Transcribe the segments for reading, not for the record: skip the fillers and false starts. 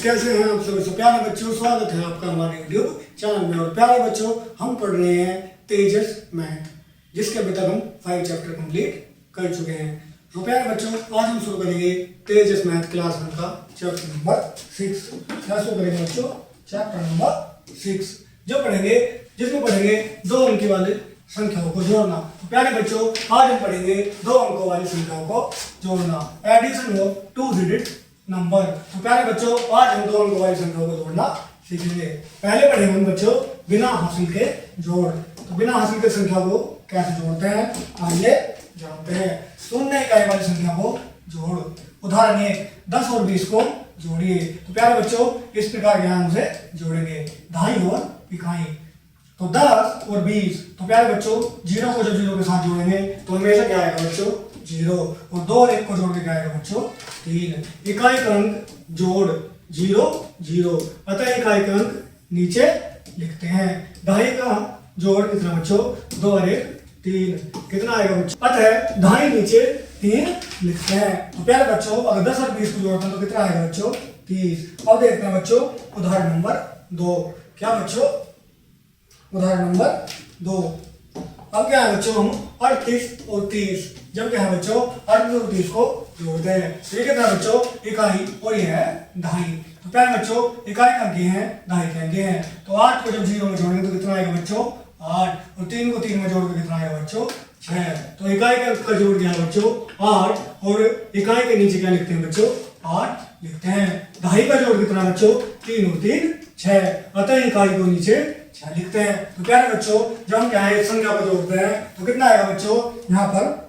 कैसे हैं आप सभी? प्यारे बच्चों, स्वागत है आपका हमारे यूट्यूब चैनल में। और प्यारे बच्चों, हम पढ़ रहे हैं तेजस मैथ, जिसके अभी तक हम 5 चैप्टर कंप्लीट कर चुके हैं। तो प्यारे बच्चों, आज हम शुरू करेंगे तेजस मैथ क्लास 1 का चैप्टर नंबर 6। क्या शुरू करेंगे बच्चों? चैप्टर नंबर 6 जो पढ़ेंगे, जिसमें पढ़ेंगे 2 अंक वाले संख्याओं को जोड़ना। तो प्यारे बच्चों, आज हम पढ़ेंगे 2 अंकों वाली संख्याओं को जोड़ना, एडिशन ऑफ 2 डिजिट नंबर। तो प्यारे बच्चों, आज हम 2 अंकों वाली संख्याओं को जोड़ना सीखेंगे। पहले पढ़ेंगे हम बच्चों बिना हासिल के जोड़। तो बिना हासिल के संख्या को कैसे जोड़ते हैं, आइए जानते हैं। शून्य इकाई वाली संख्या को जोड़। उदाहरण 1, 10 और 20 को जोड़िए। तो प्यारे बच्चों, इस प्रकार के हम से जोड़ेंगे, दहाई और इकाई। तो 10 और 20, तो प्यारे बच्चों, 0 को जब 0 के साथ जोड़ेंगे तो हमेशा क्या आएगा बच्चों? 0। और 2 और 1 को जोड़ के क्या आएगा बच्चों? 3। इकाई का अंक जोड़ 0 0, अतः इकाई का अंक नीचे लिखते हैं। दहाई का जोड़ कितना बच्चों? 2 और 1 3, कितना आएगा बच्चों? अतः दहाई नीचे 3 लिखते हैं। तो प्यारे बच्चों, अगर 10 और 20 को जोड़ते हैं तो कितना आएगा बच्चों? 30। अब देखते हैं बच्चों उदाहरण नंबर 2। क्या बच्चों? उदाहरण नंबर 2। अब क्या है बच्चों? हम 38 और 30, जब क्या है बच्चों 38 और 30 को जोड़ते हैं। तो ये कितना बच्चों? इकाई, और ये है दहाई। तो प्यारे बच्चों, इकाई का अंक है, दहाई के अंक हैं। तो 8 को जब 0 में जोड़ेंगे तो कितना आएगा बच्चों? 8। और 3 को 3 में जोड़ के कितना आएगा बच्चों? 6। तो इकाई का अंक का जोड़ क्या है बच्चों? 8। और इकाई के नीचे क्या लिखते हैं बच्चों? 8 लिखते हैं। दहाई का जोड़ कितना बच्चों? 3 और 3 6, अतः इकाई को नीचे 6 लिखते हैं। तो प्यारे बच्चों, जब हम क्या है संख्या को जोड़ते हैं तो कितना आएगा बच्चों? यहाँ पर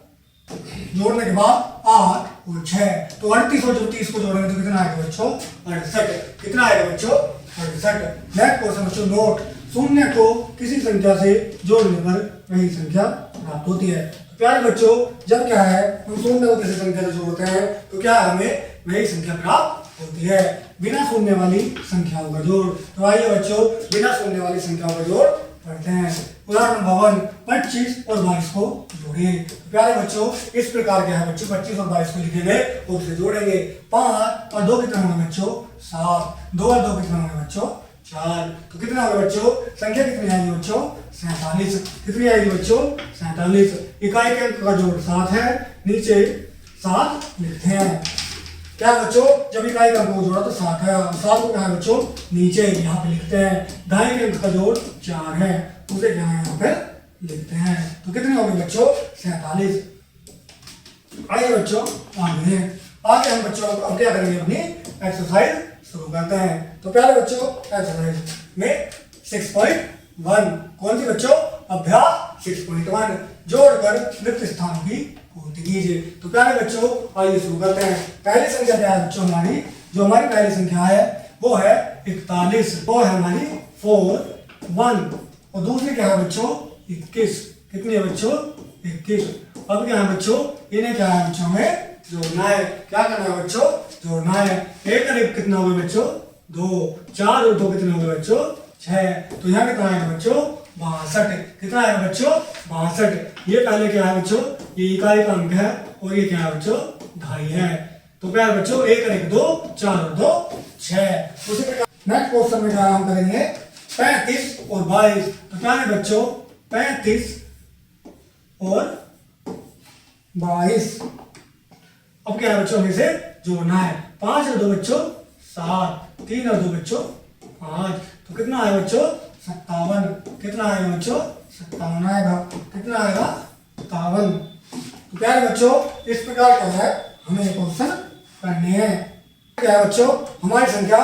जोड़ने के बाद 8 और 6, तो 38 और 30 को जोड़ेंगे तो कितना आएगा बच्चों? 68। कितना आएगा बच्चों? 68। नेक्स्ट क्वेश्चन बच्चों, नोट। शून्य को किसी संख्या से जोड़ने पर वही संख्या प्राप्त होती है। तो प्यारे बच्चों, जब क्या है हम शून्य को किसी संख्या से जोड़ते हैं तो क्या हमें वही संख्या प्राप्त होती है। बिना शून्य वाली संख्याओं का जोड़। तो आइए बच्चों, बिना शून्य वाली संख्याओं का जोड़ पढ़ते हैं। उदाहरण नंबर 1, 25 और 22 को जोड़िए। तो प्यारे बच्चों, इस प्रकार के है बच्चों, 25 और 22 को लिखेंगे और उसे जोड़ेंगे। 5 और 2 कितना होंगे बच्चों? 7। 2 और 2 कितना होंगे बच्चों? 4। तो कितना होगा बच्चों? संख्या कितनी आएगी बच्चों? 47। कितनी आएगी बच्चों? 47। इकाई के अंक का जोड़ 7 है, नीचे 7 लिखते हैं। क्या बच्चों? जब इकाई का अंक को जोड़ा तो 7 है, 7 को क्या है बच्चों? नीचे यहाँ पे लिखते हैं। दहाई के अंक का जोड़ 4 है, उसे क्या है यहाँ पे लिखते हैं। तो कितने हो गए बच्चों? 47। आइए बच्चों आगे हम बच्चों अब क्या करेंगे? अपनी एक्सरसाइज शुरू करते हैं। तो प्यारे बच्चों, एक्सरसाइज में 6.1 कौन सी बच्चों? अभ्यास 6.1, जोड़कर रिक्त स्थानों की पूर्ति कीजिए। तो प्यारे बच्चों, आइए शुरू करते हैं। पहली संख्या क्या है बच्चों? हमारी जो हमारी पहली संख्या है वो है 41, वो है हमारी 4 1। और दूसरी क्या है बच्चों? 21। कितनी है बच्चों? 21। अब क्या है बच्चों? इन्हें क्या है बच्चों? हमें जोड़ना है। क्या करना है बच्चों? जोड़ना है। 1 और 1 कितना हो गया बच्चों? 2। 4 और 2 कितने हो गए बच्चों? 6। तो यहाँ कितना आएगा बच्चों? 62। कितना आएगा बच्चों? 62। ये पहले क्या है बच्चों? ये इकाई का अंक है, और ये क्या है बच्चों? दहाई है। तो प्यारे बच्चों, 1 और 1 2, 4 और 2 6। उसी प्रकार नेक्स्ट क्वेश्चन में क्या हम करेंगे? 35 और 22। तो प्यारे बच्चों, 35 और 22 अब क्या है बच्चों? हमें से जोड़ना है। 5 और 2 बच्चों 7, 3 और 2 बच्चों 5। तो कितना आएगा बच्चों? 57। कितना आएगा बच्चों? 57 आएगा। कितना आएगा? 57। तो प्यारे बच्चों, इस प्रकार का है हमें ये क्वेश्चन करने हैं। क्या है बच्चों? हमारी संख्या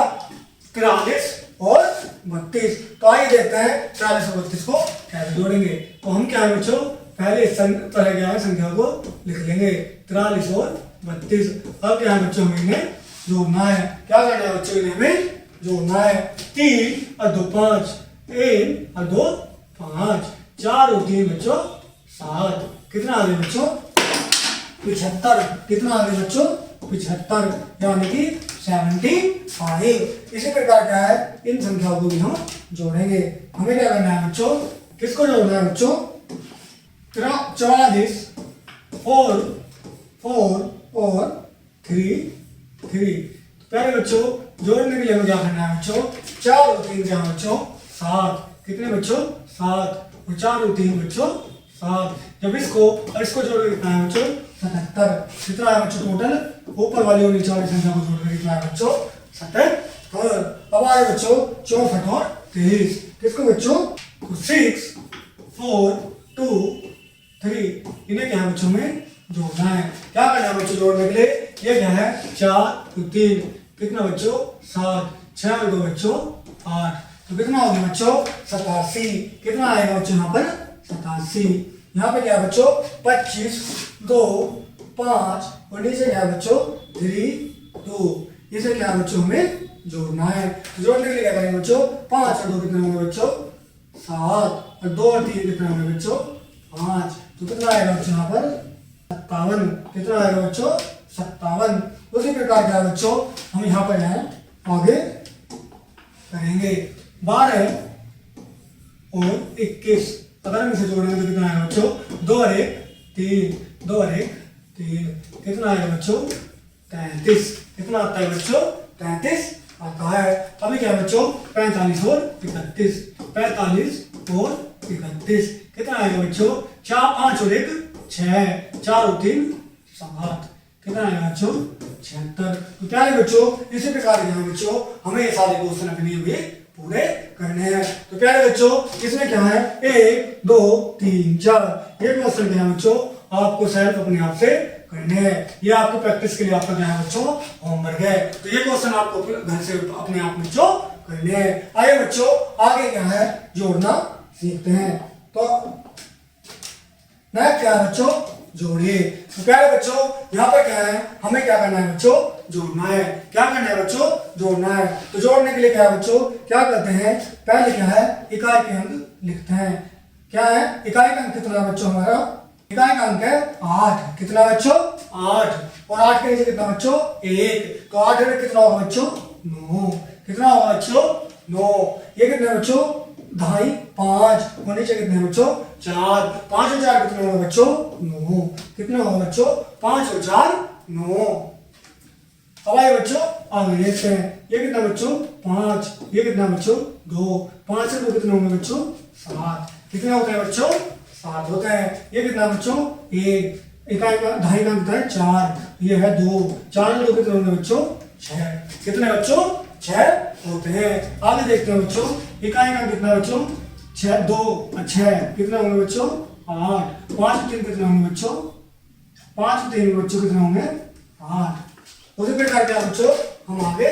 43 और 32। तो आइए देखते हैं 43 और 32 को कैसे जोड़ेंगे। तो हम क्या है बच्चों? पहले इस तरह के संख्या को लिख लेंगे, 43 और 32। अब क्या है बच्चों? हमें जोड़ना है। क्या करना है बच्चों? इन्हें जोड़ना है। 3 और 2 5, 1 और 2 5, 4 और 3 बच्चों 7। कितना आ गया बच्चों? 75। कितना आ गया बच्चों? 75, यानी कि 75। इसी प्रकार क्या है, इन संख्याओं को भी हम जोड़ेंगे। हमें क्या करना है बच्चों? किसको जोड़ना है बच्चों? 44 4 4 और 3 3। प्यारे बच्चों, जोड़ने के लिए हमें क्या करना है बच्चों, 4 और 3 क्या है बच्चों 7, कितने बच्चों 7, और 4 और 3 बच्चों 7। जब इसको और इसको जोड़ के कितना है बच्चों 77, कितना है बच्चों टोटल, ऊपर वाली और नीचे वाली संख्या को जोड़ के कितना है बच्चों 77। अब आए बच्चों 64 और 23, किसको बच्चों 6 4 2 3, इन्हें क्या है बच्चों में जोड़ना है। क्या करना है बच्चों जोड़ने के लिए, ये क्या है 4 तो 3, कितना बच्चों 7, 6 और 2 बच्चों 8, तो कितना हो गया बच्चों 87, कितना आएगा बच्चों यहाँ पर 87। यहाँ पे क्या है बच्चों 25 2 5 और नीचे क्या है बच्चों 3 2, इसे क्या है बच्चों हमें जोड़ना है। तो जोड़ने के लिए क्या करेंगे बच्चों, 5 और 2 कितने होंगे बच्चों 7, और 2 और 3 कितने होंगे बच्चों 5, तो कितना आएगा बच्चों यहाँ पर 57, कितना आएगा बच्चों 57। उसी प्रकार क्या बच्चों हम यहाँ पर जाए आगे करेंगे 12 और 21, अगर हम इसे जोड़ेंगे तो कितना आएगा बच्चों 2 और 1 3, 2 और 1 3, कितना आएगा बच्चों 33, कितना आता है बच्चों 33 आता है। अभी क्या बच्चों 45 और 31, 45 और 31, कितना आएगा बच्चों 4 5 और 1 6, 4 और 3 7, कितना आएगा बच्चों 76। तो प्यारे बच्चों इसी प्रकार के बच्चों हमें ये सारे क्वेश्चन अपने लिए पूरे करने हैं। तो प्यारे बच्चों इसमें क्या है 1 2 3 4, ये क्वेश्चन क्या है बच्चों आपको सेल्फ अपने आप से करने हैं। ये आपको प्रैक्टिस के लिए आपका क्या है बच्चों होमवर्क है। तो ये क्वेश्चन आपको घर से अपने आप बच्चों करने हैं। आइए बच्चों आगे क्या है जोड़ना सीखते हैं। तो नेक्स्ट क्या है बच्चों जोड़िए। तो प्यारे बच्चों यहाँ पर क्या है हमें क्या करना है बच्चों जोड़ना है। क्या करना है बच्चों जोड़ना है। तो जोड़ने के लिए क्या है बच्चों क्या करते हैं, पहले क्या है इकाई के अंक लिखते हैं। क्या है इकाई का अंक कितना है बच्चों हमारा, इकाई का अंक है 8, कितना बच्चों 8, और 8 के नीचे कितना बच्चों 1, तो 8 में कितना होगा बच्चों 9, कितना होगा बच्चों 9। ये कितने बच्चों 2.5 5, और नीचे कितने बच्चों 4, 5 और 4 कितने होगा बच्चों 9, कितने होगा बच्चों 5 और 4 9। अब आइए बच्चों आगे देखते हैं। ये कितना बच्चों 5, ये कितना बच्चों 2, 5 से 2 कितने होंगे बच्चों 7, कितने होते हैं बच्चों 7 होते हैं। ये कितना बच्चों 1, इकाई का 2.5 का अंक है 4, ये है 2, 4 से 2 कितने होंगे बच्चों 6, कितने बच्चों 6 होते हैं। आगे देखते हैं बच्चों इकाई का कितना बच्चों 6 2 6 कितने होंगे बच्चों 8, 5 3 कितने होंगे बच्चों 5 3 बच्चों कितने होंगे 8। उसी प्रकार क्या बच्चों हम आगे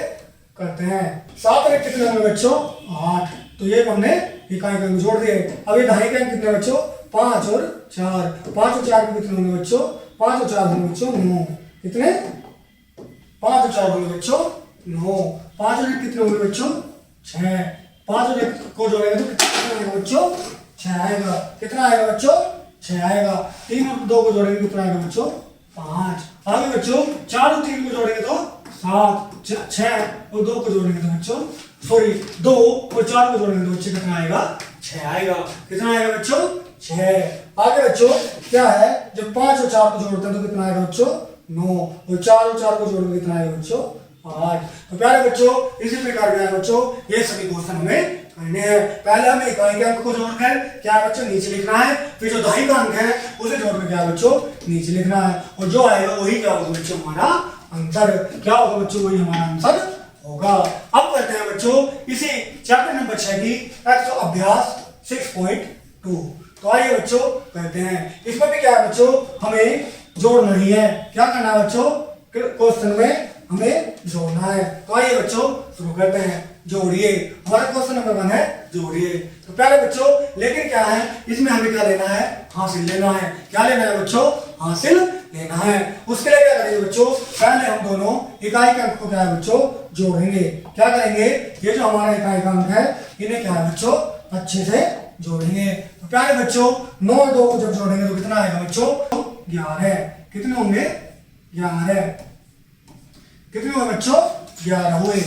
करते हैं। 7 में कितने होंगे बच्चों 8, तो ये हमने इकाई का जोड़ दिए। अब ये 2.5 के कितने बच्चों 5 और 4, 5 और 4 कितने होंगे बच्चों 5 और 4 होंगे बच्चों 9, कितने 5 और 4 होंगे बच्चों 9, 5 और 1 कितने होंगे बच्चों 6, 5 और 1 को जोड़ेंगे तो कितना आएगा बच्चों 6 आएगा, कितना आएगा बच्चों 6 आएगा। 3 और 2 को जोड़ेंगे कितना आएगा बच्चों 5। आगे बच्चों 4 और 3 को जोड़ेंगे तो 7, 6 और 2 को जोड़ेंगे तो बच्चों 2 और 4 को जोड़ेंगे तो बच्चे कितना आएगा 6 आएगा, कितना आएगा बच्चों 6। आगे बच्चों क्या है जब 5 और 4 को जोड़ते हैं तो कितना आएगा बच्चों 9, और 4 और 4 को जोड़ेंगे कितना आएगा बच्चों 8। तो प्यारे बच्चों इसी प्रकार के बच्चों ये सभी क्वेश्चन हमें करने हैं। पहले हमें इकाई के अंक को जोड़कर क्या है बच्चों नीचे लिखना है, फिर जो 2.5 का अंक है उसे जोड़कर क्या है बच्चों नीचे लिखना है, और जो आएगा वही क्या होगा बच्चों हमारा आंसर। क्या होगा बच्चों वही हमारा आंसर होगा। अब करते हैं बच्चों इसी चैप्टर नंबर 6 की एक्सरसाइज अभ्यास 6.2। तो आइए बच्चों करते हैं। इसमें भी क्या है बच्चों हमें जोड़ना ही है। क्या करना है बच्चों क्वेश्चन में हमें जोड़ना है। तो आइए बच्चों शुरू करते हैं। जोड़िए, हमारा क्वेश्चन नंबर 1 है जोड़िए। तो पहले बच्चों लेकिन क्या है इसमें हमें क्या लेना है हासिल लेना है। क्या लेना है बच्चों हासिल लेना है। उसके लिए क्या करेंगे बच्चों पहले हम दोनों इकाई के अंक को क्या है बच्चों जोड़ेंगे। क्या करेंगे ये जो हमारा इकाई का अंक है इन्हें क्या है बच्चों अच्छे से जोड़ेंगे। तो प्यारे बच्चों 9 और 2 को जब जोड़ेंगे तो कितना आएगा बच्चों 11, कितने होंगे 11, कितने हुए बच्चों 11 हुए।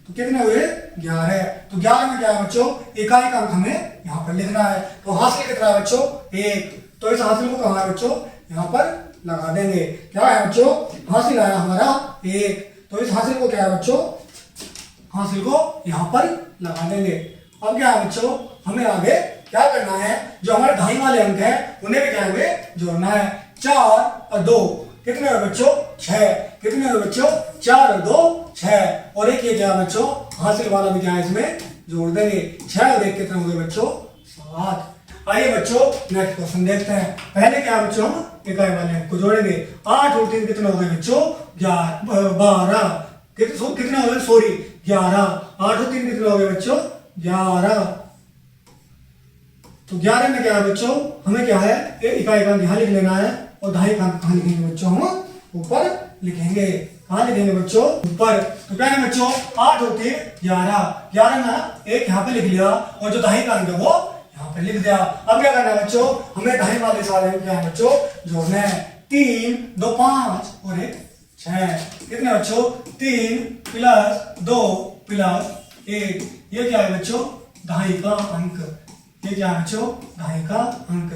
तो कितने हुए 11। तो 11 में क्या है बच्चों इकाई का अंक हमें यहाँ पर लिखना है। तो हासिल कितना है बच्चों 1, तो इस हासिल को कहाँ है बच्चों यहाँ पर लगा देंगे। क्या है बच्चों हासिल आया हमारा 1, तो इस हासिल को क्या है बच्चों हासिल को यहाँ पर लगा देंगे। अब क्या है बच्चों, हमें आगे क्या करना है, जो हमारे ढाई वाले अंक है उन्हें भी क्या है जोड़ना है। 4 और 2 कितने हुए बच्चों 6, कितने हुए बच्चों 4 और 2 6, और एक ये क्या है बच्चों हासिल वाला भी क्या है इसमें जोड़ देंगे। 6 और 1 कितने हो गए बच्चों 7। आइए बच्चों नेक्स्ट क्वेश्चन देखते हैं। पहले क्या है बच्चों हम इकाई वाले अंक को जोड़ेंगे। 8 और 3 कितने हो गए बच्चों 12, कितने हो गए सॉरी 11। 8 और 3 कितने हो गए बच्चों 11। तो 11 में क्या है बच्चों, हमें क्या है इकाई का अंक यहाँ लिख लेना है और ढाई का अंक कहाँ लिखेंगे बच्चों, हम ऊपर लिखेंगे। कहाँ लिखेंगे बच्चों ऊपर। तो क्या है बच्चों 8 और 3 11, 11 में एक यहाँ पे लिख लिया और जो ढाई का अंक है वो यहाँ पे लिख दिया। अब क्या करना है बच्चों, हमें ढाई वाले सारे अंक क्या है बच्चों जोड़ने हैं। 3 2 5 और 1 6, कितने बच्चों 3 + 2 + 1, ये क्या है बच्चों ढाई का अंक। ये क्या है बच्चों ढाई का अंक।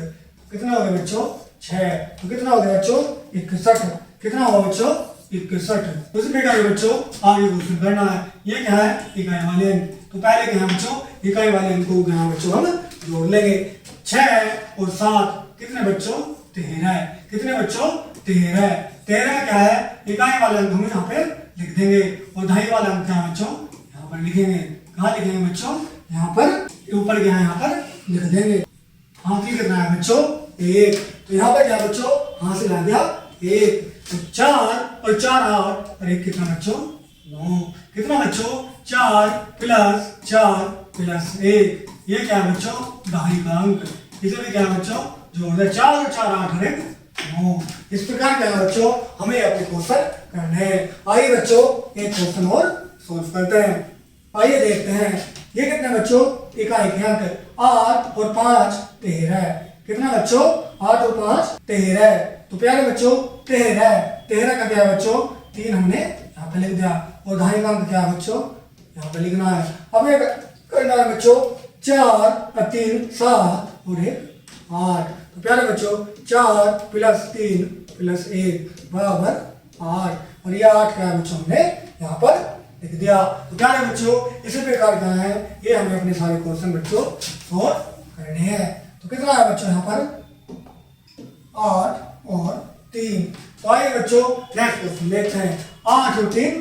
कितना हो गया बच्चों 6, तो कितना हो गया बच्चों 61, कितना होगा बच्चों 61। उसी प्रकार के बच्चों आगे क्वेश्चन करना है। ये क्या है इकाई वाले अंक। तो पहले क्या है बच्चों इकाई वाले अंक को क्या है बच्चों हम जोड़ लेंगे। 6 और 7 कितने बच्चों 13, कितने बच्चों 13। 13 क्या है इकाई वाले अंक हम यहाँ पे लिख देंगे और ढाई वाला अंक क्या है बच्चों यहाँ पर लिखेंगे। कहाँ लिखेंगे बच्चों यहाँ पर ऊपर क्या है यहाँ पर लिख देंगे। हासिल कितना है बच्चों 1, तो यहाँ पर क्या बच्चों हासिल आ गया 1। तो 4 और 4 8 और 1 कितना बच्चों 9, कितना बच्चों 4 + 4 + 1, ये क्या है बच्चों ढाई का अंक। इसे भी क्या है बच्चों जोड़ दे। 4 और 4 8 और 1 9। इस प्रकार क्या है बच्चों हमें अपने क्वेश्चन करने हैं। आइए बच्चों एक क्वेश्चन और सोल्व करते हैं। आइए देखते हैं ये कितने बच्चों इकाई के अंक 8 और 5 13, कितना बच्चों 8 और 5 13। तो प्यारे बच्चों 13 का क्या है बच्चों 3 हमने यहाँ पे लिख दिया और ढाई का अंक क्या है बच्चों यहाँ पे लिखना है। अब ये करना है बच्चों 4 और 3 7 और 1 8। तो प्यारे बच्चों 4 + 3 + 1 = 8 और ये 8 क्या है बच्चों हमने यहाँ पर लिख दिया। तो क्या है बच्चों इसी प्रकार का है ये हमें अपने सारे क्वेश्चन बच्चों सोल्व करने हैं। तो कितना है बच्चों यहाँ पर 8 और 3। तो आइए बच्चों नेक्स्ट क्वेश्चन देखते हैं। 8 और 3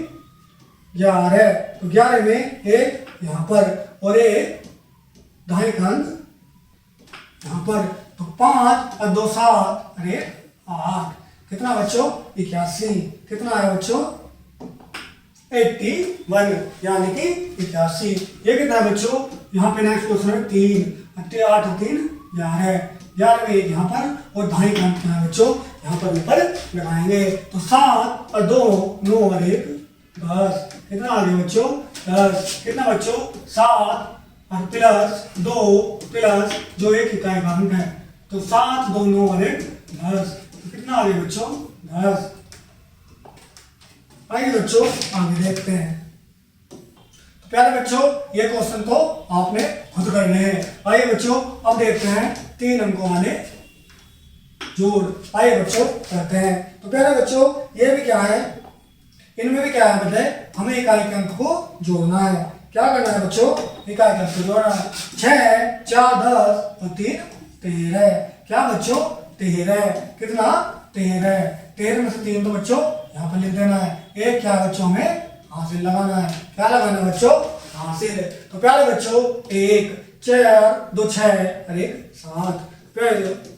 11, तो 11 में एक यहाँ पर और एक ढाई का अंक यहाँ पर। तो 5 और 2 7 और 1 8, कितना बच्चों 81, कितना है बच्चों 81 यानी कि 81। ये कितना है बच्चों यहाँ पे नेक्स्ट क्वेश्चन है 3 8 और 3 11, 11 में एक यहाँ पर और ढाई का अंक है बच्चों यहाँ पर ऊपर लगाएंगे। तो 7 और 2 9 और 1 10, कितना आ गया बच्चों 10, कितना बच्चों 7 और +2 + जो एक इकाई का अंक है। तो 7 2 9 और 1 10, तो कितना आ गया बच्चों 10। आइए बच्चों आगे देखते हैं। तो प्यारे बच्चों ये क्वेश्चन तो आपने खुद करने हैं। आइए बच्चों अब देखते हैं 3 अंकों वाले जोड़। आइए बच्चों करते हैं। तो प्यारे बच्चों ये भी क्या है इनमें भी क्या है बताए हमें इकाई के अंक को जोड़ना है। क्या करना है बच्चों इकाई के अंक को जोड़ना है। 6 4 10 और 3 13, क्या बच्चों 13, कितना 13 में से 3 तो बच्चों यहाँ पर लिख देना है। एक क्या बच्चों हमें हासिल लगाना है। क्या लगाना है बच्चों हासिल। तो प्यारे बच्चों 1 4 2 6 और 1 7, फिर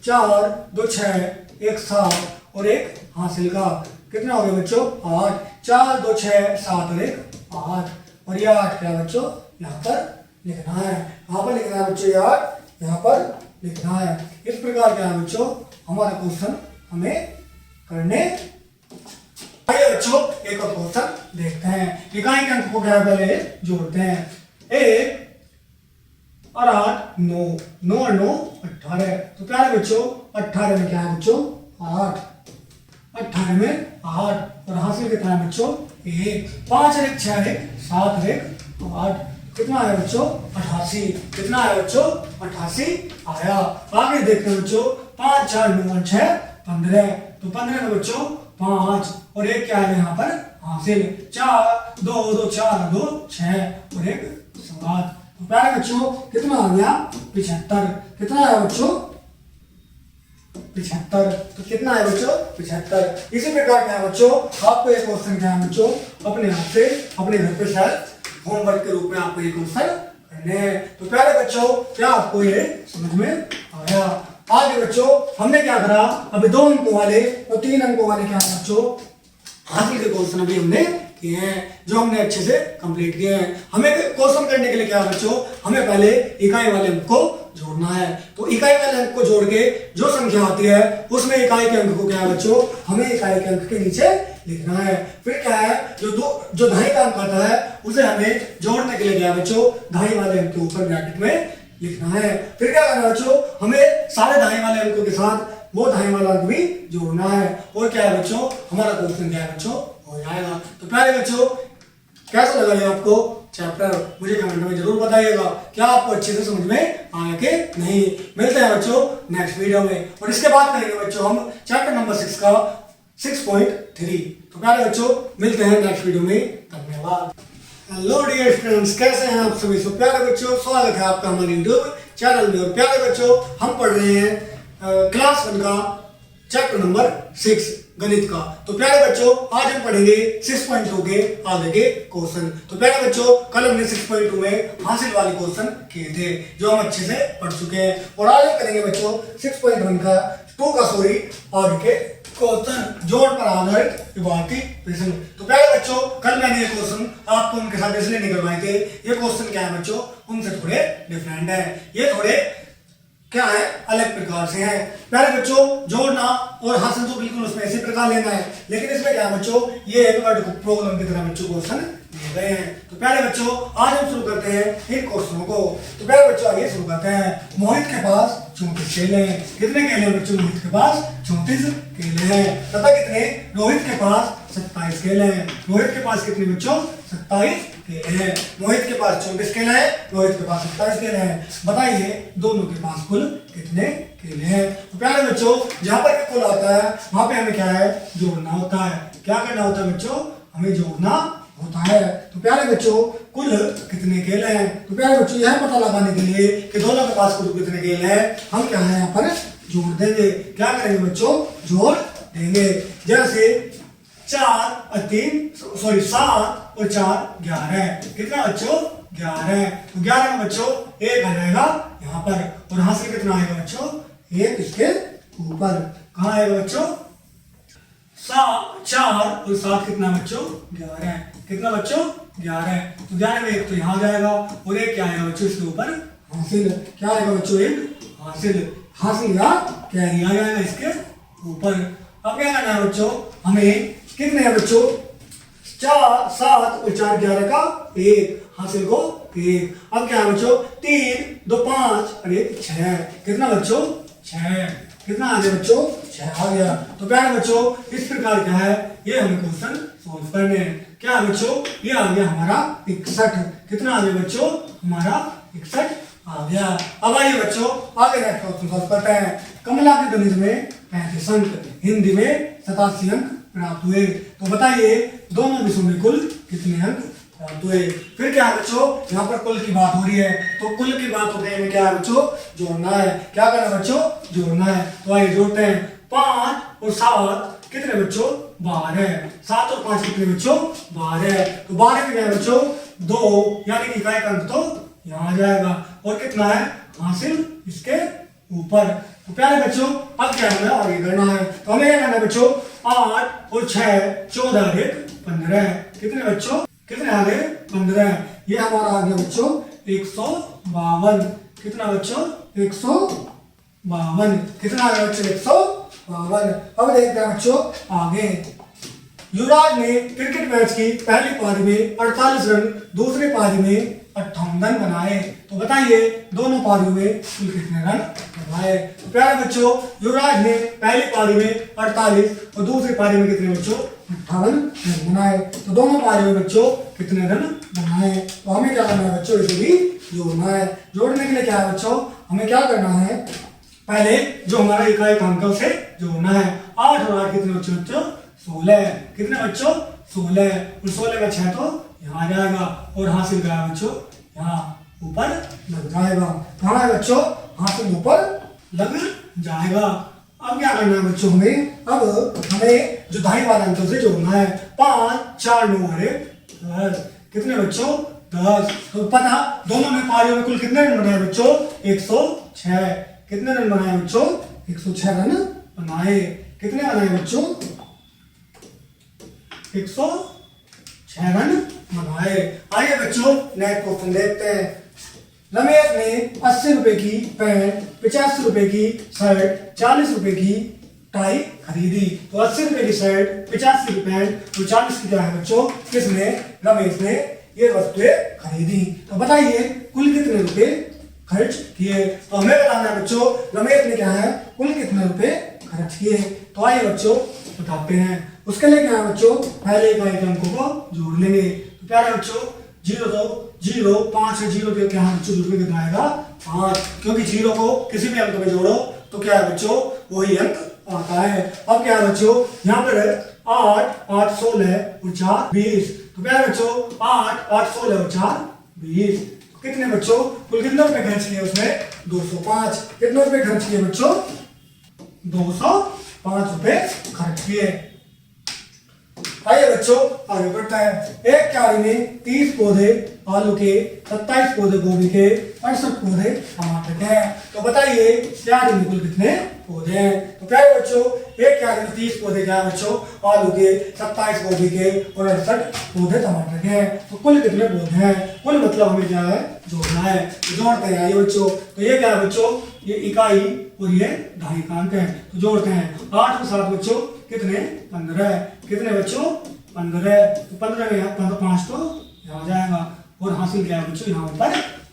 4 2 6 1 7 और 1 हासिल का, कितना हो गया बच्चों 8। 4 2 6 7 और 1 8 और ये 8 क्या बच्चों यहाँ पर लिखना है। यहाँ पर लिखना है बच्चों ये 8 यहाँ पर लिखना है। इस प्रकार क्या है बच्चों हमारा क्वेश्चन हमें करने। आइए बच्चों एक और क्वेश्चन देखते हैं। इकाई के अंक को क्या पहले जोड़ते हैं। 1 और 8 9, 9 और 9 18। तो प्यारे बच्चों 18 में क्या है बच्चों 8, 18 में 8 और हासिल कितना है बच्चों 1। 5 और 1 6 और 1 7 और 1 8, कितना है बच्चों 88, कितना है बच्चों 88 आया। आगे देखते हैं बच्चों 5 4 9 6 15। तो 15 में बच्चों 5 और एक क्या है यहाँ पर हासिल। 4 2 2 4 2 6 और 1 7। तो प्यारे बच्चों कितना आ गया 75। कितना है बच्चों 75। तो कितना है बच्चों 75। इसी प्रकार क्या है बच्चों आपको एक क्वेश्चन क्या है बच्चों अपने हाथ से अपने घर पे शायद होमवर्क के रूप में आपको ये क्वेश्चन करने हैं। तो प्यारे बच्चों क्या आपको ये समझ में आया। आगे बच्चों हमने क्या करा अभी 2 अंकों वाले और 3 अंकों वाले क्या है बच्चों हासिल के क्वेश्चन अभी हमने किए हैं जो हमने अच्छे से कंप्लीट किए हैं। हमें क्वेश्चन करने के लिए क्या बच्चों हमें पहले इकाई वाले अंक को जोड़ना है। तो इकाई वाले अंक को जोड़ के जो संख्या आती है उसमें इकाई के अंक को क्या है बच्चों हमें इकाई के अंक के नीचे लिखना है। फिर क्या है जो दहाई का अंक आता है उसे हमें जोड़ने के लिए क्या है बच्चों दहाई वाले अंक के ऊपर ब्रैकेट में लिखना है। फिर क्या करना है बच्चों हमें सारे दहाई वाले अंकों के साथ वो दहाई वाला अंक भी जोड़ना है और क्या है बच्चों हमारा क्वेश्चन क्या है बच्चों हो जाएगा। तो प्यारे बच्चों कैसा लगा ये आपको चैप्टर मुझे कमेंट में जरूर बताइएगा। क्या आपको अच्छे से समझ में आया कि नहीं। मिलते हैं बच्चों नेक्स्ट वीडियो में और इसके बाद करेंगे बच्चों हम चैप्टर नंबर 6 का 6.3। तो प्यारे बच्चों मिलते हैं नेक्स्ट वीडियो में। धन्यवाद। हेलो डियर स्टूडेंट्स कैसे हैं आप सभी। सो प्यारे बच्चों स्वागत है आपका हमारे यूट्यूब चैनल में। और प्यारे बच्चों हम पढ़ रहे हैं क्लास 1 का चैप्टर नंबर 6 गणित का। तो प्यारे बच्चों आज हम पढ़ेंगे 6.2 के आगे के क्वेश्चन। तो प्यारे बच्चों कल हमने 6.2 में हासिल वाले क्वेश्चन किए थे जो हम अच्छे से पढ़ चुके हैं और आज हम करेंगे बच्चों 6.1 का आगे के क्वेश्चन जोड़ पर आधारित विभाग प्रश्न। तो प्यारे बच्चों कल मैंने ये क्वेश्चन आपको उनके साथ इसलिए नहीं करवाए थे। ये क्वेश्चन क्या है बच्चों उनसे थोड़े डिफरेंट है। ये थोड़े क्या है अलग प्रकार से है। प्यारे बच्चों जोड़ना और हासिल तो बिल्कुल उसमें इसी प्रकार लेना है लेकिन इसमें क्या है बच्चों ये एक वर्ड प्रॉब्लम की तरह बच्चों क्वेश्चन दिए गए हैं। तो प्यारे बच्चों आज हम शुरू करते हैं इन क्वेश्चनों को। तो प्यारे बच्चों आइए शुरू करते हैं। मोहित के पास 34 केले हैं। कितने केले हैं बच्चों मोहित के पास 34 केले हैं तथा कितने रोहित के पास 27 केले हैं। रोहित के पास कितने बच्चों 27 केले हैं। मोहित के पास 34 केले हैं रोहित के पास 27 केले हैं। बताइए दोनों के पास कुल कितने केले हैं। तो प्यारे बच्चों जहां पर कुल आता है वहां पे हमें क्या है जोड़ना होता है। क्या करना होता है बच्चों हमें जोड़ना होता है। तो प्यारे बच्चों कुल कितने केले हैं। तो प्यारे बच्चों यह पता लगाने के लिए कि दोनों के पास कुल कितने केले हैं हम क्या है यहाँ पर जोड़ देंगे। क्या करेंगे बच्चों जोड़ देंगे। जैसे 7 और 4 11। कितना बच्चों 11। तो 11 में बच्चों 1 आ जाएगा यहाँ पर और हासिल कितना आएगा बच्चों 1 इसके ऊपर। कहाँ आएगा बच्चों 4 और 7 कितना बच्चों 11। कितना बच्चों 11। तो 11 में 1 तो यहाँ जाएगा और 1 क्या आएगा बच्चों इसके ऊपर हासिल। क्या आएगा बच्चों 1 हासिल। हासिल या कैरी आ जाएगा इसके ऊपर। अब क्या करना है बच्चों हमें कितने हैं बच्चों 4 7 और 4 11 का 1 हासिल को 1। अब क्या है बच्चों 3 2 5 और 1 6। कितना बच्चों 6। कितना आ गया बच्चों 6 आ गया। तो प्यारे बच्चों इस प्रकार क्या है ये हमें क्वेश्चन सोल्व करने हैं। क्या है बच्चों ये आ गया हमारा 61। कितना आ गया बच्चों हमारा 61 आ गया। अब आइए बच्चों आगे नेक्स्ट क्वेश्चन सॉल्व करते हैं। कमला के गणित में 35 अंक हिंदी में 87 अंक प्राप्त हुए। तो बताइए दोनों विषयों में कुल कितने अंक प्राप्त हुए। फिर क्या है बच्चों यहाँ पर कुल की बात हो रही है तो कुल की बात होते हैं क्या है बच्चों जोड़ना है। क्या करना है बच्चों जोड़ना है। तो आइए जोड़ते हैं 5 और 7 कितने बच्चों 12। 7 और 5 कितने बच्चों 12। तो 12 में क्या है बच्चों 2 यानी कि इकाई का अंक तो यहाँ आ जाएगा और कितना है हासिल इसके ऊपर। तो प्यारे बच्चों अब क्या हमें आगे करना है। तो हमें क्या करना है बच्चों 8 और 6 14 और 1 15। कितने बच्चों कितने आ गए 15। ये हमारा आ गया बच्चों 152। कितना बच्चों 152। कितना आ गया बच्चों 152। अब देखते हैं बच्चों आगे। युवराज ने क्रिकेट मैच की पहली पारी में 48 रन दूसरी पारी में 58 रन बनाए। तो बताइए दोनों पारियों में कुल कितने रन बनाए। तो प्यारे बच्चों युवराज ने पहली पारी में 48 और दूसरी पारी में कितने बच्चों 58 रन बनाए। तो दोनों पारियों में बच्चों कितने रन बनाए। तो हमें क्या करना है बच्चों इसे भी जोड़ना है। जोड़ने के लिए क्या है बच्चों हमें क्या करना है पहले जो हमारा इकाई का अंक उसे जोड़ना है। 8 और 8 कितने बच्चों 16। कितने बच्चों 16 और 16 का 6 तो यहाँ आ जाएगा और हासिल का है बच्चों यहाँ ऊपर लग जाएगा। कहाँ है बच्चों? हासिल ऊपर लग जाएगा। अब क्या करना है बच्चों हमें? अब हमें जो दाई वाला अंक से जोड़ना है। 5 4 9 और 10 कितने बच्चों? 10। तो पता दोनों में पारियों में कुल कितने रन बनाए बच्चों? 106। कितने रन बनाए बच्चों? 106 रन बनाए। कितने बनाए बच्चों? 106 रन बनाए। आइए बच्चों नेक्स्ट क्वेश्चन देखते हैं। रमेश ने 80 रुपए की पैंट, 85 रुपए की शर्ट, 40 रुपए की टाई खरीदी। तो 80 रुपए की शर्ट, 85 की पैंट और 40 की क्या है बच्चों? किसने? रमेश ने ये वस्तुएं खरीदी। तो बताइए कुल कितने रुपए खर्च किए? तो हमें बताना है बच्चों रमेश ने क्या है कुल कितने रुपए खर्च किए। तो आइए बच्चों बताते हैं। उसके लिए क्या है बच्चों? पहले इकाई के अंकों को जोड़ लेंगे। तो क्या है बच्चों? 0 2 0 5 है। 0 के क्या है बच्चों? रुपये कितना आएगा? 5। क्योंकि 0 को किसी भी अंक में जोड़ो तो क्या है बच्चों? वही अंक आता है। अब क्या है बच्चों? यहाँ पर 8 8 16 और 4 20। तो क्या है बच्चों? 8 8 16 और 4 20। कितने बच्चों? कुल कितने रुपए खर्च किए उसने? 205। कितने रुपए खर्च किए बच्चों? 205 रुपए खर्च किए। आइए बच्चों आगे बढ़ते हैं। एक क्यारी में 30 पौधे आलू के, 27 पौधे गोभी के, 68 पौधे टमाटर के हैं। तो बताइए क्यारी में कुल कितने पौधे हैं? तो क्या है बच्चों? एक क्यारी में 30 पौधे क्या है बच्चों? आलू के, 27 गोभी के और 68 पौधे टमाटर के हैं। तो कुल कितने पौधे हैं? कुल मतलब हमें क्या है? जोड़ना है। तो जोड़ते हैं आइए बच्चों। तो ये क्या है बच्चों? ये इकाई और ये दहाइकांक है। तो जोड़ते हैं। 8 और 7 बच्चों कितने? 15। कितने बच्चों? 15। तो 15 में यहाँ 5 तो यहाँ जाएगा और हासिल क्या है बच्चों? यहाँ पर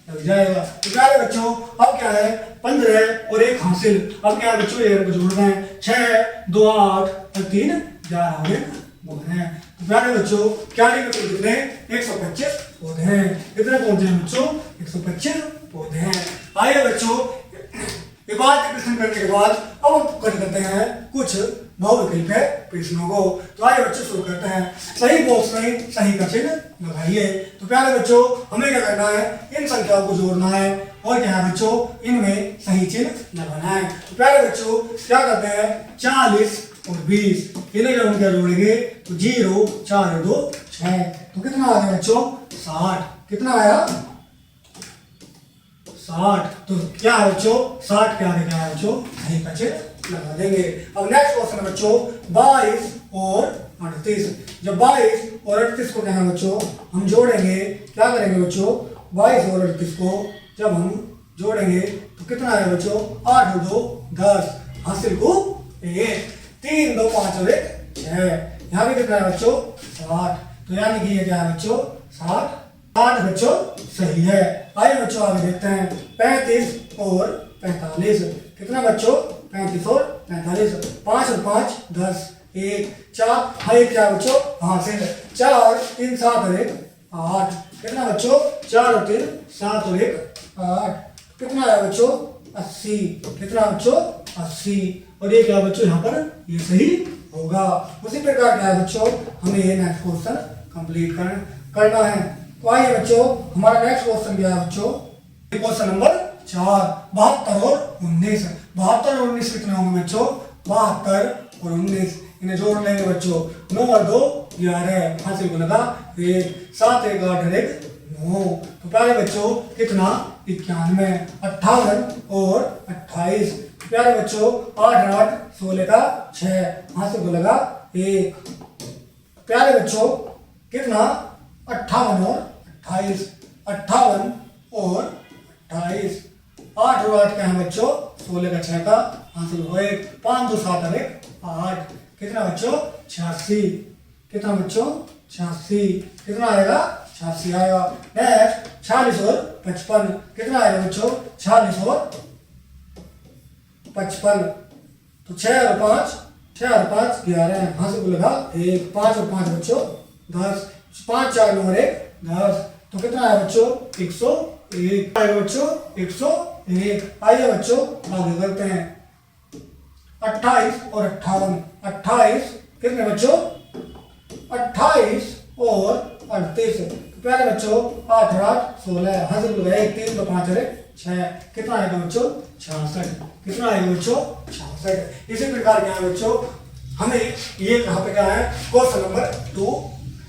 लग जाएगा। तो क्या है बच्चों? अब क्या है? 15 और 1 हासिल। अब क्या है बच्चों? ये को जोड़ना है। 6 2 8 और 3 11 हो गए पौधे हैं। तो प्यारे बच्चों क्यारी में कितने? 125 पौधे हैं। कितने पौधे हैं बच्चों? 125 पौधे हैं। आइए बच्चों विभाज्य प्रश्न करने के बाद अब हम करते हैं कुछ बहुविकल्पीय प्रश्नों को। तो आइए बच्चों शुरू करते हैं। सही बॉक्स में सही का चिन्ह लगाइए। तो प्यारे बच्चों हमें क्या करना है? इन संख्याओं को जोड़ना है और क्या है बच्चों? इनमें सही चिन्ह लगाना है। तो प्यारे बच्चों क्या करते हैं? 40 और 20 इन्हें जब हम क्या जोड़ेंगे तो 0 4 और 2 6। तो कितना आ गया बच्चों? 60। कितना आया? 60। तो क्या है बच्चों? 60 के आगे क्या है बच्चों? सही का चिन्ह लगा देंगे। अब नेक्स्ट क्वेश्चन है बच्चों 22 और 38। जब 22 और 38 को क्या है बच्चों? हम जोड़ेंगे। क्या करेंगे बच्चों? 22 और 38 को जब हम जोड़ेंगे तो कितना है बच्चों? 8 और 2 10 हासिल को 1 3 2 5 और 1 6। यहाँ भी कितना है बच्चों? 60। तो यानी कि ये क्या है बच्चों? 60 बच्चों सही है। आइए बच्चों आगे देखते हैं। 35 और 45 कितना बच्चों? 35 और 45। 5 और 5 10 1 4 है क्या बच्चों? हासिल 4 3 7 और 1 8। कितना बच्चों? 4 और 3 7 और 1 8। कितना है बच्चों? 80। कितना बच्चों? 80। और ये क्या बच्चों? यहाँ पर ये सही होगा। उसी प्रकार क्या है बच्चों? हमें ये नेक्स्ट क्वेश्चन कंप्लीट करना है। तो आइए बच्चों हमारा नेक्स्ट क्वेश्चन क्या है बच्चों? क्वेश्चन नंबर 4 72 और 19। 72 और 19 कितने होंगे बच्चों? 72 और 19 इन्हें जोड़ लेंगे बच्चों। 9 और 2 11 हासिल को लगा 1 7 1 8 और 1 9। तो प्यारे बच्चों कितना? 91 58 और 28। प्यारे बच्चों 8 8 16 का 6 हासिल को लगा 1। प्यारे बच्चों कितना? 58 और 28। 58 और 28 8 और 8 क्या है बच्चों? 16 का 6 का हासिल हो 1 5 2 7 और 1 8। कितना बच्चों? 86। कितना बच्चों? 86। कितना आएगा? 86 आएगा। नेक्स्ट 46 और 55 कितना आएगा बच्चों? 46 और 55। तो 6 और 5 11 हासिल को लगा 1 5 और 5 बच्चों 10 5 4 9 और 1 10। तो कितना है बच्चों? 101 आएगा बच्चों 101। आइए बच्चों आगे करते हैं। 28 और 58 28 कितने बच्चों? 28 और 38। प्यारे बच्चों 8 और 8 16, हाँ से बोल 1 3 2 5 और 6, कितना आएगा बच्चों 66। कितना आएगा बच्चों 66। इसी प्रकार क्या है बच्चों, हमें ये कहाँ पे क्या है क्वेश्चन नंबर 2।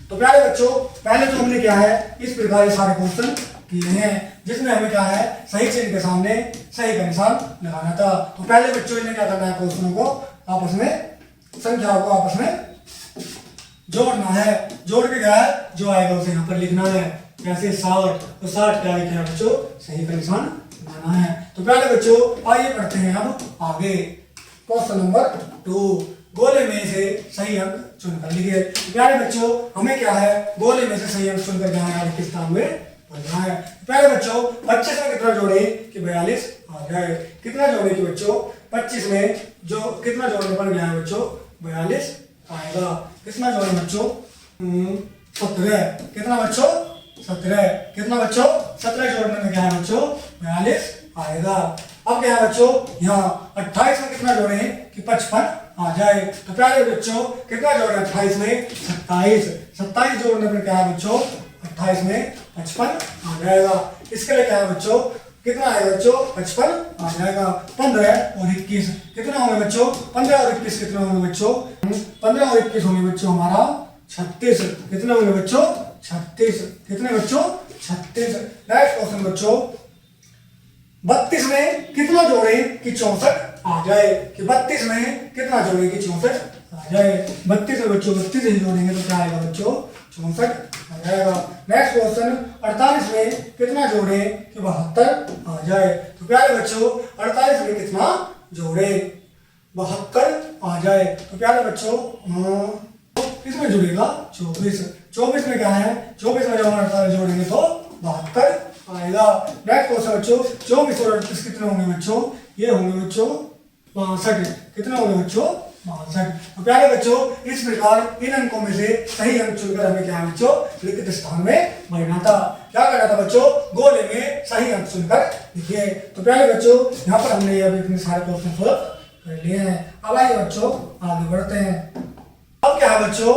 तो प्यारे बच्चों पहले तो हमने क्या है इस प्रकार के सारे क्वेश्चन किए हैं जिसमें हमें क्या है सही चिन्ह के सामने सही का निशान लगाना था। तो पहले बच्चों इन्हें क्या करना है, क्वेश्चनों को आपस में, संख्याओं को आपस में जोड़ना है। जोड़ के क्या है जो आएगा उसे यहाँ पर लिखना है। जैसे 60, तो 60 क्या है बच्चों सही का निशान बनाना है। तो पहले बच्चों आइए पढ़ते हैं अब आगे। क्वेश्चन नंबर 2, गोले में से सही अंक चुनकर लिखिए। प्यारे बच्चों हमें क्या है गोले में से सही अंक चुनकर क्या है किस स्थान में पढ़ना है। प्यारे बच्चों 25 में कितना जोड़े कि 42 आ जाए। कितना जोड़े कि बच्चों 25 में जो कितना जोड़ने पर गया है बच्चों 42 आएगा। कितना जोड़े बच्चों 17। कितना बच्चों 17। कितना बच्चों 17 जोड़ने में क्या है बच्चों 42 आएगा। अब क्या है बच्चों यहाँ 28 में कितना जोड़े कि 55 आ जाए। तो प्यारे बच्चों कितना जोड़े 28 में 27। 27 जोड़ने पर क्या है बच्चों 28 में 55 आ जाएगा। इसके लिए क्या है बच्चों कितना आएगा बच्चों 55 आ जाएगा। 15 और 21 कितना होंगे बच्चों 15 और 21 कितना होंगे बच्चों 15 और 21 होंगे बच्चों हमारा 36। कितने होंगे बच्चों 36। कितने बच्चों 36। नेक्स्ट क्वेश्चन बच्चों 32 में कितना जोड़े कि 64 आ जाए। कि 32 में कितना जोड़े कि 64 आ जाए। 32 में बच्चों 32 ही जोड़ेंगे तो क्या आएगा बच्चों 64 आ जाएगा। नेक्स्ट क्वेश्चन 48 में कितना जोड़े कि 72 आ जाए। तो प्यारे बच्चों 48 में कितना जोड़े 72 आ जाए। तो प्यारे बच्चों इसमें जुड़ेगा 24। 24 में क्या है 24 में जब हम 48 जोड़ेंगे तो 72 आएगा। नेक्स्ट क्वेश्चन बच्चों 24 और 38 कितने होंगे बच्चों ये होंगे बच्चों 62। कितने होंगे बच्चों 62। तो प्यारे बच्चों इस प्रकार इन अंकों में से सही अंक चुनकर हमें क्या है बच्चों लिखित स्थान में भरना था। क्या करना था बच्चों गोले में सही अंक चुनकर लिखिए। तो प्यारे बच्चों यहाँ पर हमने अभी इतने सारे क्वेश्चन सॉल्व कर लिए हैं। अब आइए बच्चों आगे बढ़ते हैं। अब क्या है बच्चों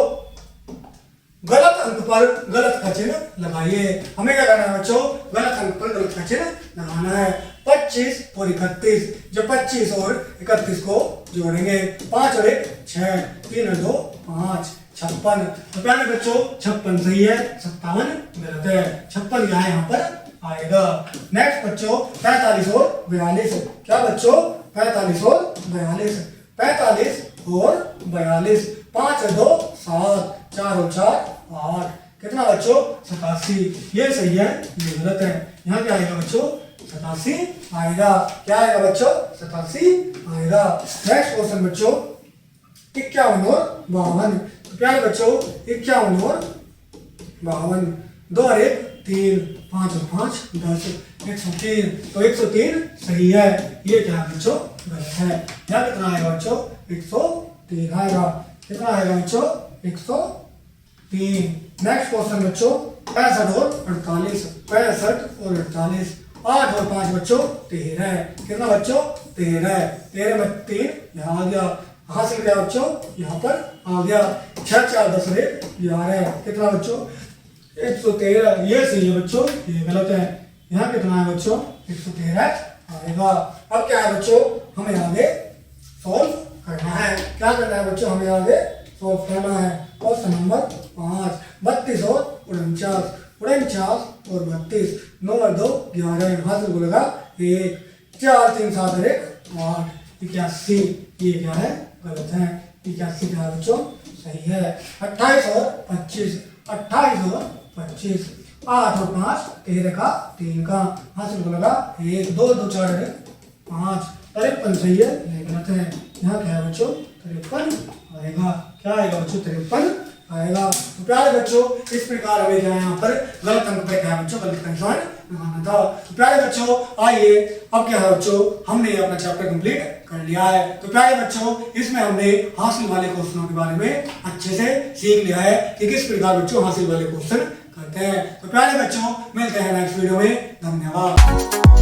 गलत अंक पर गलत का चिन्ह लगाइए। हमें क्या करना है बच्चों गलत अंक पर गलत का चिन्ह लगाना है। 25 और 31 जब 25 और 31 को जोड़ेंगे 5 और 1 6 3 और 2 5 56। तो प्यारे बच्चों 56 सही है 57 गलत है। 56 क्या है यहाँ पर आएगा। नेक्स्ट बच्चों 45 और 42 क्या बच्चों 45 और 42 45 और 42 5 और 2 7 4 और 4 8 कितना बच्चों 87। ये सही है ये गलत है। यहाँ क्या आएगा बच्चों 87 आएगा। क्या आएगा बच्चों 87 आएगा। नेक्स्ट क्वेश्चन बच्चों 51 और 52। तो प्यारे बच्चों 51 और 52 2 और 1 3 5 और 5 10 103। तो 103 सही है। ये क्या है बच्चों गलत है। यहाँ कितना आएगा बच्चों 103 आएगा। कितना आएगा बच्चों 103। नेक्स्ट क्वेश्चन बच्चों 65 और 48 65 और 48 8 और 5 बच्चों 13। कितना बच्चों 13 13 में 3 यहाँ आ गया। हासिल क्या बच्चों यहाँ पर आ गया। 6 4 10 11 कितना बच्चों 113। ये सही है बच्चों ये गलत है। यहाँ कितना है बच्चों 113 आएगा। अब क्या है बच्चों हमें आगे सॉल्व करना है। क्या करना है बच्चों हमें आगे सॉल्व करना है। क्वेश्चन नंबर 5 32 और 49 49 और 32 9 और 2 11 हाथ में बोलेगा 1 4 3 7 और 1 8 81। ये क्या है गलत है। 81 क्या है बच्चों सही है। 28 और 25 28 और 25 8 और 5 13 का 3 का हाथ में बोलेगा 1 2 2 4 और 5 53 सही है ये गलत है। यहाँ क्या है बच्चों 53 आएगा। क्या आएगा बच्चों 53 आएगा। तो प्यारे बच्चों इस प्रकार हमें क्या है यहाँ पर गलत अंक पर क्या है बच्चों गलत का निशान लगाना था। तो प्यारे बच्चों आइए अब क्या है बच्चों हमने अपना चैप्टर कंप्लीट कर लिया है। तो प्यारे बच्चों इसमें हमने हासिल वाले क्वेश्चनों के बारे में अच्छे से सीख लिया है कि किस प्रकार बच्चों हासिल वाले क्वेश्चन करते हैं। तो प्यारे बच्चों मिलते हैं नेक्स्ट वीडियो में। धन्यवाद।